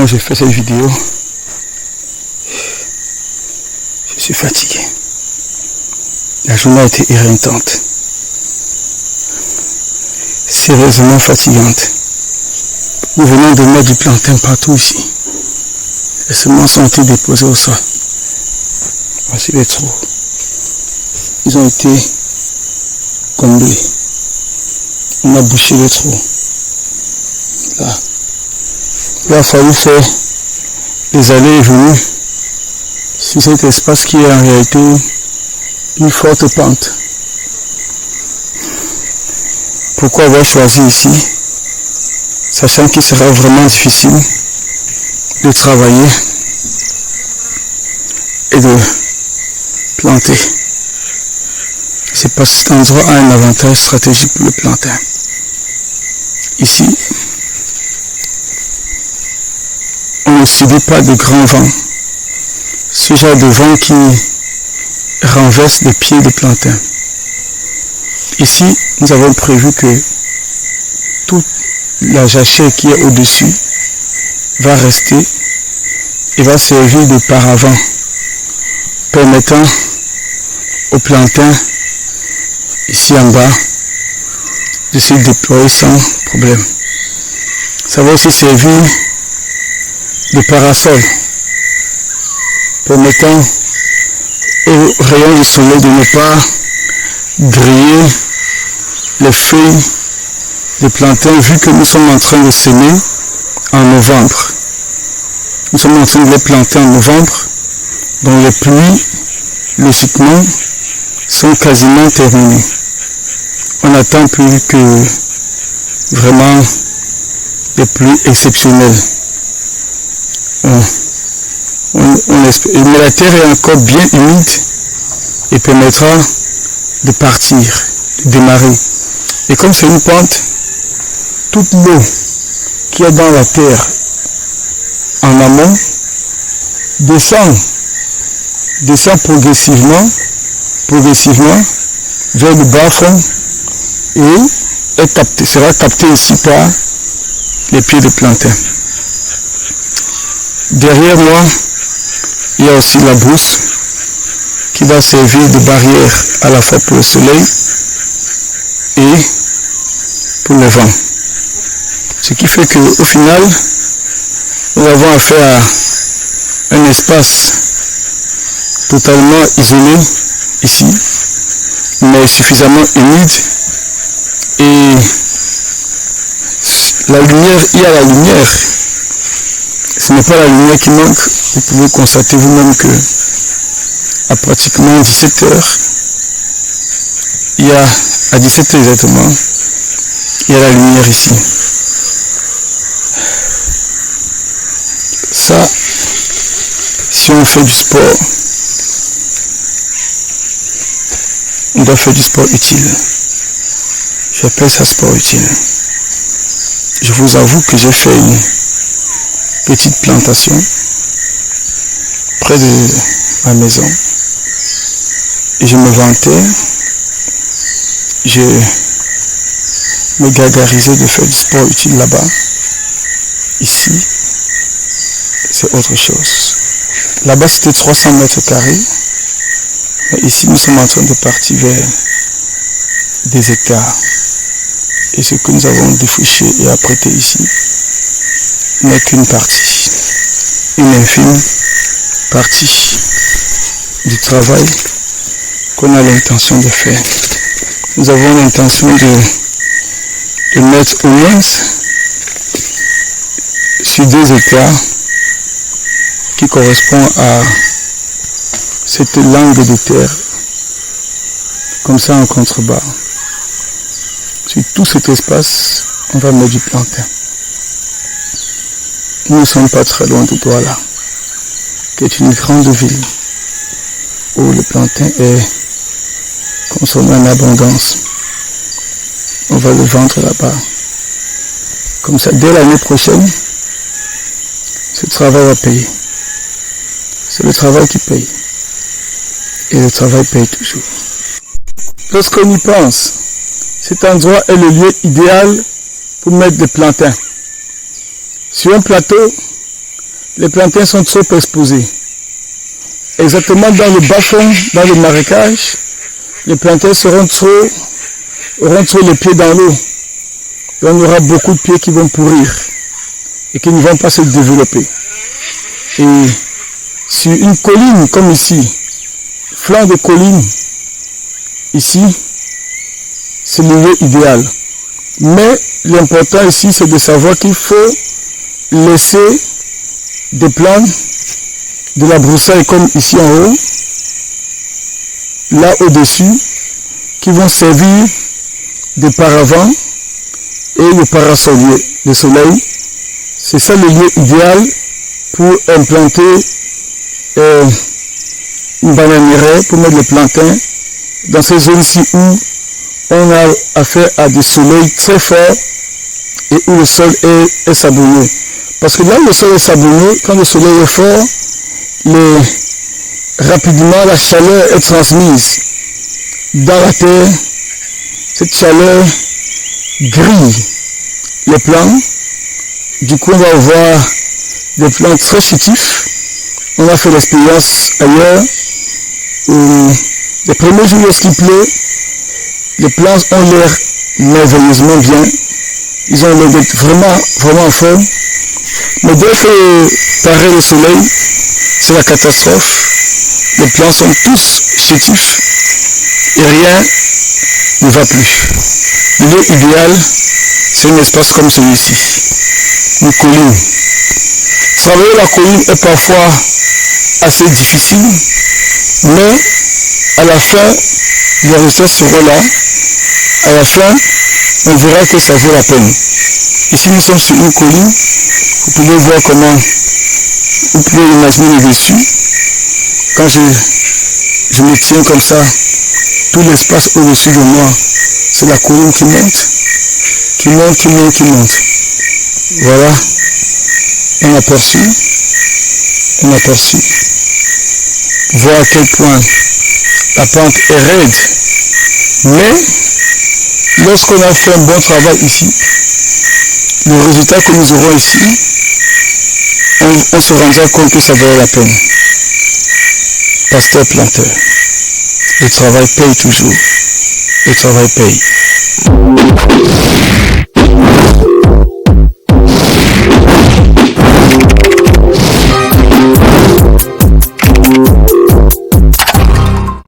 j'ai fait cette vidéo, je suis fatigué. La journée a été éreintante, sérieusement fatigante. Nous venons de mettre du plantain partout ici. Les semences ont été déposées au sol. Voici les trous. Ils ont été comblés. On a bouché les trous. Là. Il a fallu faire des allées et venues sur cet espace qui est en réalité une forte pente. Pourquoi avoir choisi ici, sachant qu'il sera vraiment difficile de travailler et de planter? C'est parce que cet endroit a un avantage stratégique pour le plantain. Ici, on ne subit pas de grands vents. Ce genre de vent qui renverse les pieds de plantain. Ici, nous avons prévu que toute la jachère qui est au-dessus va rester et va servir de paravent, permettant au plantain ici en bas de se déployer sans problème. Ça va aussi servir de parasol, permettant aux rayons du soleil de ne pas griller les feuilles de plantain, vu que nous sommes en train de semer en novembre. Nous sommes en train de les planter en novembre, donc les pluies, logiquement, sont quasiment terminées. On n'attend plus que vraiment des pluies exceptionnelles. Mais la terre est encore bien humide et permettra de partir, de démarrer. Et comme c'est une pente, toute l'eau qui est dans la terre en amont descend progressivement vers le bas fond et sera captée ici par les pieds de plantain. Derrière moi, il y a aussi la brousse qui va servir de barrière à la fois pour le soleil et pour le vent. Ce qui fait qu'au final, nous avons affaire à un espace totalement isolé ici, mais suffisamment humide, et la lumière, il y a la lumière. Ce n'est pas la lumière qui manque. Vous pouvez constater vous-même que à pratiquement 17 heures, à 17 heures exactement, il y a la lumière ici. Ça, si on fait du sport, on doit faire du sport utile. J'appelle ça sport utile. Je vous avoue que j'ai fait une petite plantation près de ma maison et je me vantais, je me gargarisais de faire du sport utile là-bas. Ici, c'est autre chose. Là-bas, c'était 300 mètres carrés, mais ici, nous sommes en train de partir vers des hectares. Et ce que nous avons défriché et apprêté ici n'est qu'une partie, une infime partie du travail qu'on a l'intention de faire. Nous avons l'intention de mettre au moins sur 2 hectares qui correspond à cette langue de terre, comme ça en contrebas. Sur tout cet espace, on va mettre du plantain. Nous ne sommes pas très loin de Douala, qui est une grande ville où le plantain est consommé en abondance. On va le vendre là-bas. Comme ça, dès l'année prochaine, ce travail va payer. C'est le travail qui paye. Et le travail paye toujours. Lorsqu'on y pense, cet endroit est le lieu idéal pour mettre des plantains. Sur un plateau, les plantains sont trop exposés. Exactement dans le bas-fond, dans le marécage, les plantains auront trop les pieds dans l'eau. Et on aura beaucoup de pieds qui vont pourrir et qui ne vont pas se développer. Et sur une colline comme ici, flanc de colline, ici, c'est le lieu idéal. Mais l'important ici, c'est de savoir qu'il faut laisser des plantes, de la broussaille comme ici en haut, là au-dessus, qui vont servir de paravent et de parasolier de soleil. C'est ça le lieu idéal pour implanter une bananière, pour mettre les plantains dans ces zones-ci où on a affaire à des soleils très forts et où le sol est sablonneux. Parce que là où le sol est sablonneux, quand le soleil est fort, rapidement la chaleur est transmise dans la terre. Cette chaleur grille les plants. Du coup, on va avoir des plants très chétifs. On a fait l'expérience ailleurs où les premiers jours lorsqu'il pleut, les plants ont l'air merveilleusement bien. Ils ont l'air d'être vraiment en forme. Mais dès que paraît le soleil, c'est la catastrophe. Les plants sont tous chétifs et rien ne va plus. Le lieu idéal, c'est un espace comme celui-ci, une colline. Travailler la colline est parfois assez difficile, mais à la fin, les résultats seront là. À la fin, on verra que ça vaut la peine. Ici, nous sommes sur une colline. Vous pouvez voir comment, vous pouvez imaginer le dessus. Quand je me tiens comme ça, tout l'espace au-dessus de moi, c'est la colline qui monte, qui monte, qui monte, qui monte. Voilà un aperçu. Voir à quel point la pente est raide. Mais, lorsqu'on a fait un bon travail ici, le résultat que nous aurons ici, on se rendra compte que ça valait la peine. Pasteur planteur, le travail paye toujours. Le travail paye.